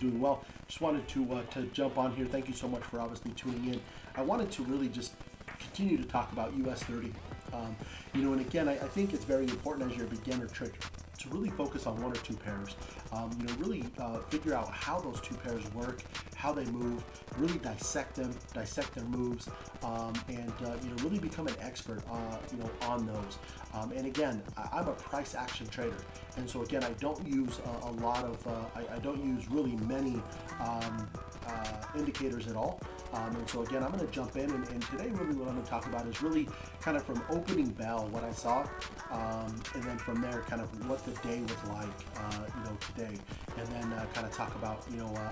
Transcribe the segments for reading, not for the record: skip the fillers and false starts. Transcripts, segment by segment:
doing well. Just wanted to jump on here. Thank you so much for obviously tuning in. I wanted to really just continue to talk about US30. And again, I think it's very important as you're a beginner trader to really focus on one or two pairs. Really figure out how those two pairs work, how they move, really dissect them, dissect their moves, and really become an expert, on those. And again, I'm a price action trader, and so again, I don't use a lot of, I don't use really many indicators at all. And so again, I'm going to jump in, and today really what I'm going to talk about is really kind of from opening bell what I saw, and then from there kind of what the day was like, today, and then kind of talk about,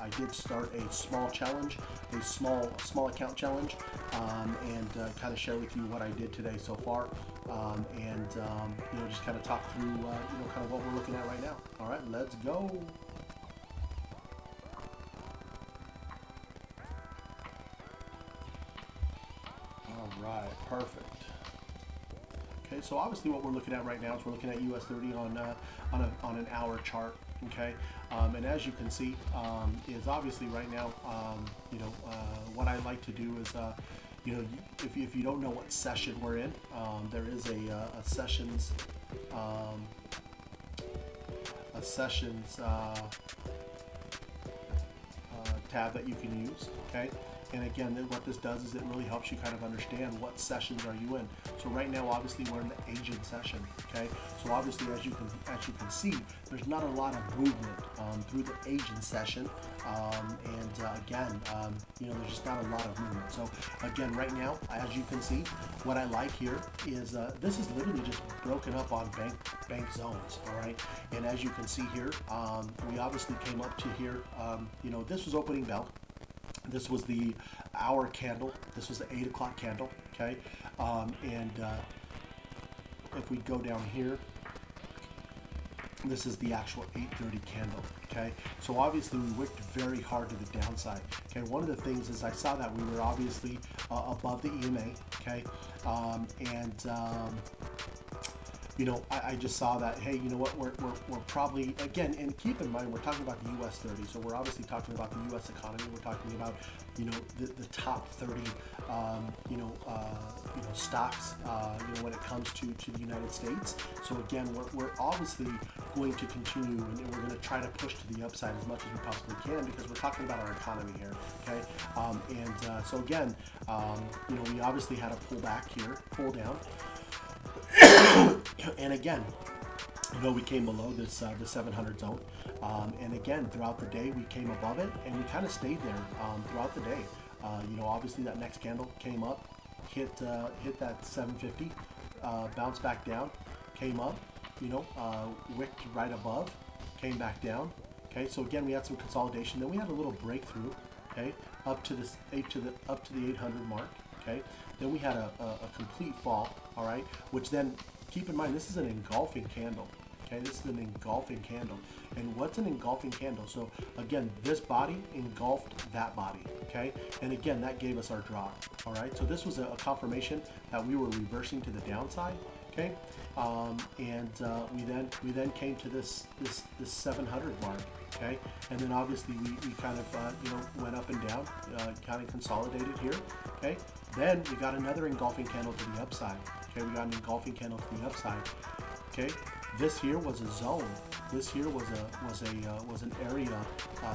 I did start a small challenge, a small account challenge, and kind of share with you what I did today so far, and just kind of talk through, kind of what we're looking at right now. All right, let's go. Right, perfect. Okay, so obviously what we're looking at right now is we're looking at US30 on an hour chart. Okay, and as you can see, is obviously right now, what I like to do is, if you don't know what session we're in, there is a sessions tab that you can use. Okay. And again, what this does is it really helps you kind of understand what sessions are you in. So right now, obviously, we're in the Asian session. Okay, so obviously, as you can see, there's not a lot of movement through the Asian session, again, there's just not a lot of movement. So again, right now, as you can see, what I like here is this is literally just broken up on bank zones. All right, and as you can see here, we obviously came up to here. This was opening bell. This was the hour candle. This was the 8 o'clock candle. Okay, if we go down here, this is the actual 8:30 candle. Okay, so obviously we wicked very hard to the downside. Okay, one of the things is I saw that we were obviously above the EMA. Okay, I just saw that, hey, you know what, we're probably, again, and keep in mind, we're talking about the US30, so we're obviously talking about the US economy, we're talking about, the top 30, stocks, when it comes to the United States. So again, we're obviously going to continue, and we're going to try to push to the upside as much as we possibly can, because we're talking about our economy here, okay? So again, we obviously had a pullback here, pull down. And again, we came below this the 700 zone, and again throughout the day we came above it, and we kind of stayed there throughout the day. Obviously that next candle came up, hit that 750, bounced back down, came up, wicked right above, came back down. Okay, so again we had some consolidation. Then we had a little breakthrough. Okay, up to the 800 mark. Okay, then we had a complete fall. All right, which then, keep in mind, this is an engulfing candle. Okay, this is an engulfing candle. And what's an engulfing candle? So again, this body engulfed that body. Okay, and again, that gave us our drop. All right, so this was a confirmation that we were reversing to the downside. Okay, we then came to this 700 mark. Okay, and then obviously we kind of went up and down, kind of consolidated here. Okay, then we got another engulfing candle to the upside. Okay, we got an engulfing candle to the upside. Okay, this here was a zone. This here was an area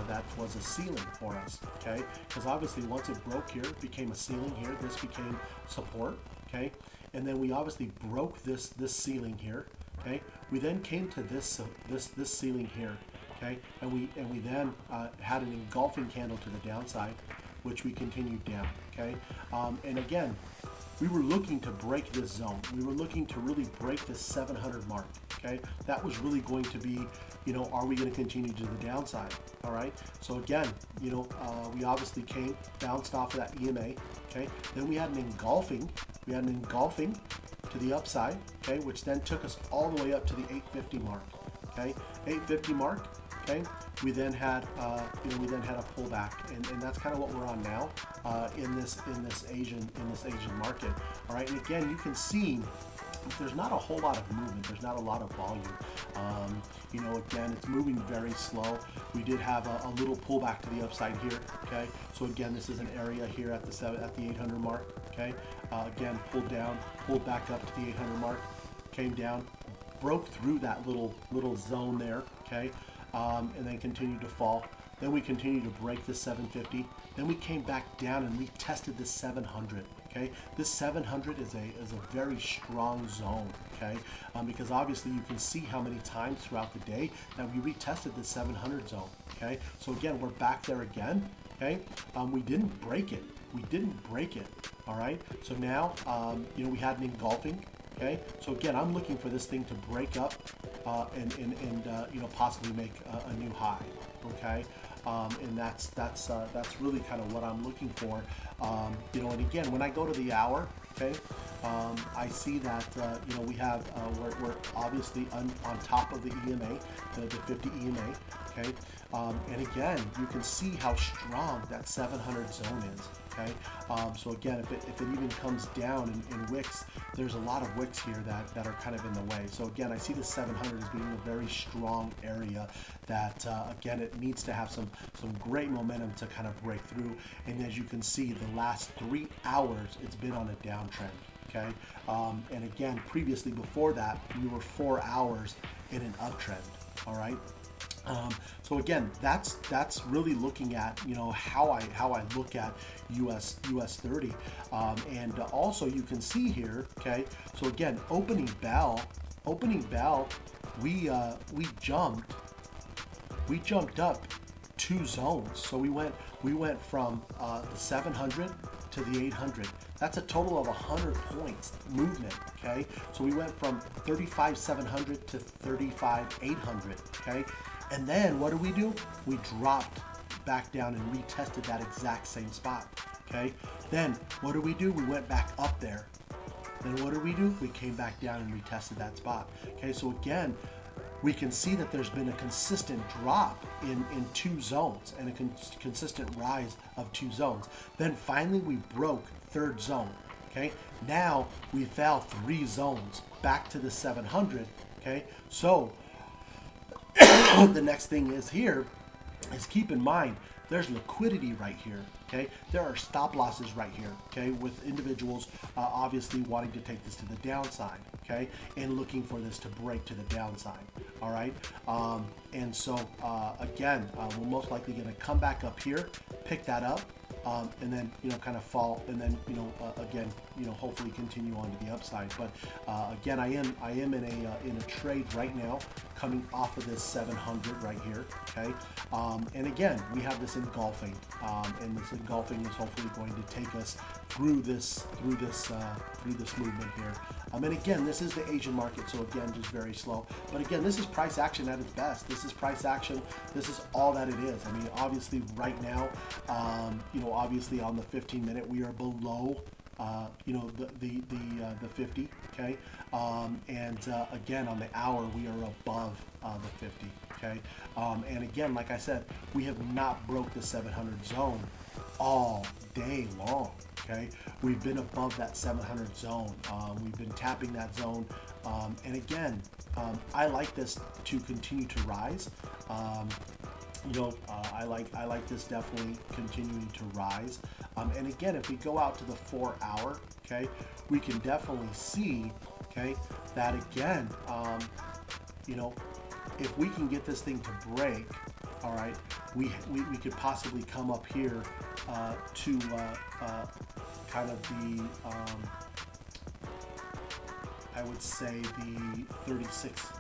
that was a ceiling for us. Okay, because obviously once it broke here, it became a ceiling here. This became support. Okay, and then we obviously broke this ceiling here. Okay, we then came to this ceiling here. Okay, and we then had an engulfing candle to the downside, which we continued down. Okay, and again, we were looking to break this zone. We were looking to really break this 700 mark. Okay, that was really going to be, are we going to continue to the downside? All right. So again, we obviously bounced off of that EMA. Okay, then we had an engulfing. We had an engulfing to the upside. Okay, which then took us all the way up to the 850 mark. Okay, 850 mark. Okay, we then had a pullback, and that's kind of what we're on now in this Asian market. All right, and again, you can see there's not a whole lot of movement. There's not a lot of volume. You know, again, it's moving very slow. We did have a little pullback to the upside here. Okay, so again, this is an area here at the 800 mark. Okay, again, pulled down, pulled back up to the 800 mark, came down, broke through that little zone there. Okay, and then continued to fall. Then we continued to break the 750. Then we came back down and retested the 700. Okay, this 700 is a very strong zone. Okay, because obviously you can see how many times throughout the day that we retested the 700 zone. Okay, so again, we're back there again. Okay, we didn't break it. We didn't break it. All right. So now, you know, we had an engulfing. Okay, so again, I'm looking for this thing to break up and you know, possibly make a new high. Okay, and that's really kind of what I'm looking for. You know, and again, when I go to the hour, okay, I see that you know, we have we're obviously on top of the EMA, the 50 EMA. Okay, and again, you can see how strong that 700 zone is. Okay, so again, if it even comes down in wicks, there's a lot of wicks here that are kind of in the way. So again, I see the 700 as being a very strong area that again, it needs to have some great momentum to kind of break through. And as you can see, the last 3 hours, it's been on a downtrend. Okay, and again, previously before that, we were 4 hours in an uptrend. All right. So again, that's really looking at, you know, how I look at US30, and also you can see here. Okay, so again, opening bell, we jumped up 2 zones. So we went from the 700 to the 800. That's a total of 100 points movement. Okay, so we went from 35,700 to 35,800. Okay. And then what do? We dropped back down and retested that exact same spot. Okay. Then what do? We went back up there. Then what do? We came back down and retested that spot. Okay. So again, we can see that there's been a consistent drop in 2 zones and a consistent rise of 2 zones. Then finally we broke 3rd zone. Okay. Now we fell 3 zones back to the 700. Okay. So the next thing is here is keep in mind there's liquidity right here. Okay, there are stop losses right here. Okay, with individuals obviously wanting to take this to the downside. Okay, and looking for this to break to the downside. All right, and so again, we're most likely going to come back up here, pick that up, and then, you know, kind of fall, and then, you know, again, you know, hopefully continue on to the upside. But again, I am in a trade right now, coming off of this 700 right here. Okay, and again, we have this engulfing, and this engulfing is hopefully going to take us through this movement here. And again, this is the Asian market, so again, just very slow. But again, this is price action at its best. This is price action. This is all that it is. I mean, obviously, right now, you know, obviously on the 15-minute, we are below, you know, the 50. Okay, and again, on the hour, we are above the 50. Okay, and again, like I said, we have not broke the 700 zone all day long. Okay, we've been above that 700 zone. We've been tapping that zone, and again, I like this to continue to rise. You know, I like this definitely continuing to rise. And again, if we go out to the 4 hour, okay, we can definitely see, okay, that again, you know, if we can get this thing to break, all right, we could possibly come up here to kind of the, I would say the 36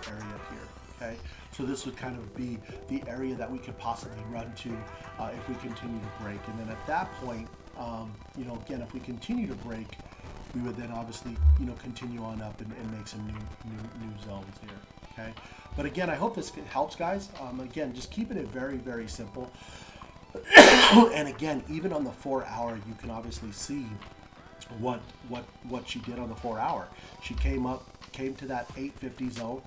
area here. Okay, so this would kind of be the area that we could possibly run to if we continue to break. And then at that point, you know, again, if we continue to break, we would then obviously, you know, continue on up and make some new zones here. Okay, but again, I hope this helps, guys. Again, just keeping it very, very simple. And again, even on the 4 hour, you can obviously see what she did on the 4 hour. She came to that 850 zone.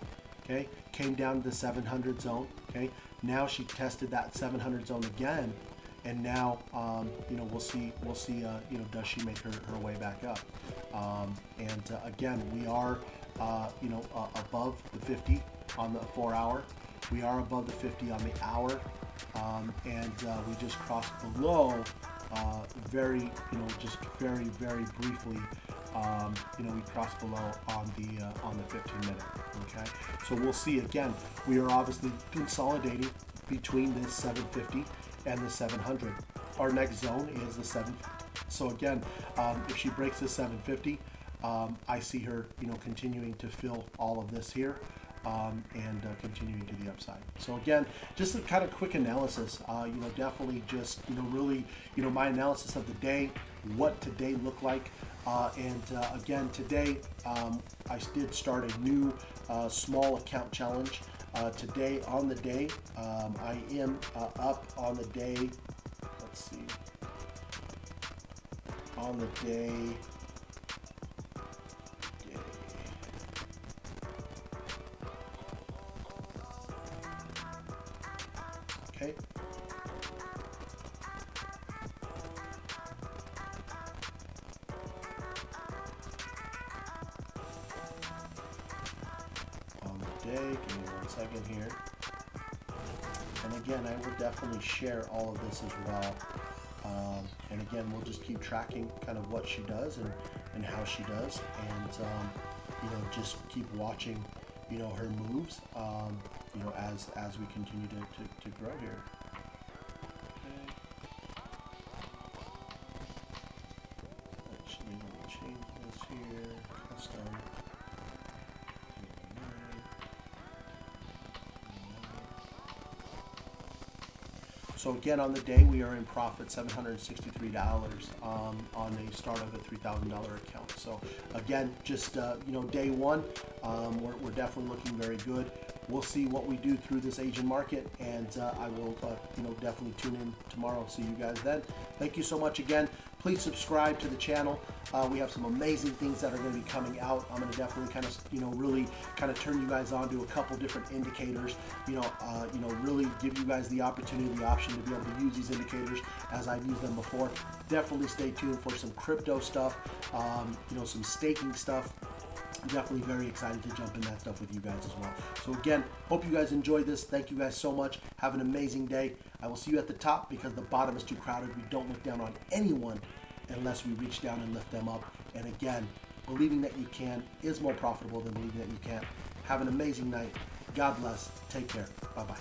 Okay, came down to the 700 zone. Okay, now she tested that 700 zone again, and now we'll see does she make her way back up? Again, we are above the 50 on the 4 hour. We are above the 50 on the hour, and we just crossed below very very briefly. We crossed below on the 15 minute. Okay, so we'll see. Again, we are obviously consolidating between this 750 and the 700. Our next zone is the 7. So again, if she breaks the 750, I see her continuing to fill all of this here. And continuing to the upside. So again, just a kind of quick analysis, definitely just, really, my analysis of the day, what today looked like. Again, today, I did start a new small account challenge. Today, on the day, I am up on the day, let's see, on the day, okay. On the day, give me 1 second here. And again, I will definitely share all of this as well. And again, we'll just keep tracking kind of what she does and how she does, and just keep watching, her moves, as we continue to grow here. Okay. Actually, let me change this here. Custom. So again, on the day, we are in profit, $763 on a start of a $3,000 account. So again, just day one, we're definitely looking very good. We'll see what we do through this Asian market, and I will definitely tune in tomorrow. See you guys then. Thank you so much again. Please subscribe to the channel. We have some amazing things that are going to be coming out. I'm going to definitely kind of, really kind of turn you guys on to a couple different indicators. Really give you guys the opportunity, the option to be able to use these indicators as I've used them before. Definitely stay tuned for some crypto stuff, some staking stuff. I'm definitely very excited to jump in that stuff with you guys as well. So again, hope you guys enjoyed this. Thank you guys so much. Have an amazing day. I will see you at the top because the bottom is too crowded. We don't look down on anyone unless we reach down and lift them up. And again, believing that you can is more profitable than believing that you can't. Have an amazing night. God bless. Take care. Bye-bye.